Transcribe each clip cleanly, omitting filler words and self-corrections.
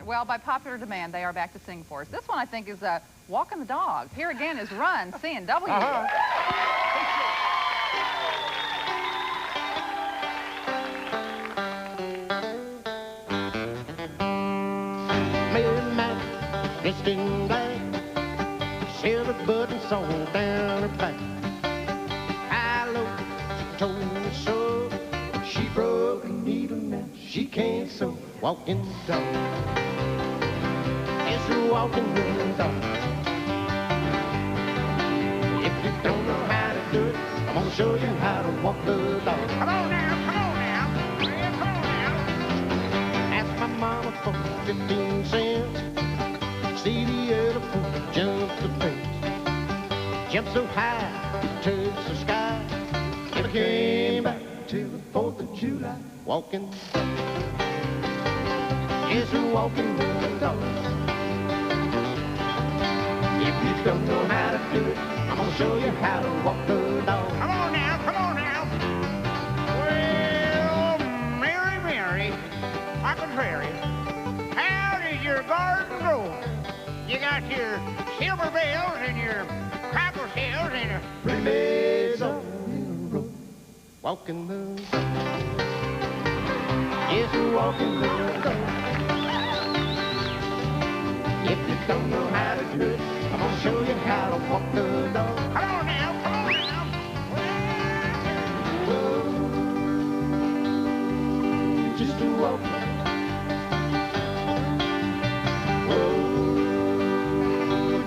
right. Well, by popular demand, they are back to sing for us. This one, I think, is Walking the Dog. Here again is Run, C&W. Mary Mac, dressed in black, silver buttons all down her back. Hello, she told me so. She broke a needle now, she can't sew. Walking the dog, it's a walking the dog. If you don't know how to do it, I'm gonna show you how to walk the dog. Come on now, come on now. Yeah, come on now. Ask my mama for 15 cents. See the elephant jump the fence. Jump so high, it touched the sky. Never came back till the 4th of July. Walking, yes, walking the dog. If you don't know how to do it, I'm gonna show you how to walk the dog. Come on now, come on now. Well, Mary, Mary, like a prairie, how does your garden grow? You got your silver bells and your cracker shells and your... Remains on the road, walking the dog. Yes, walking the dog. If you don't know how to do it, I'm gonna show you how to walk the dog. Come on now, come on now. Whoa, just a walk. Whoa,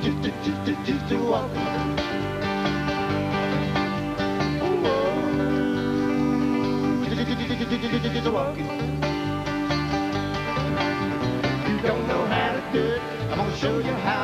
just a walk. Whoa, just a walking. If you don't know how to do it, I'm gonna show you how.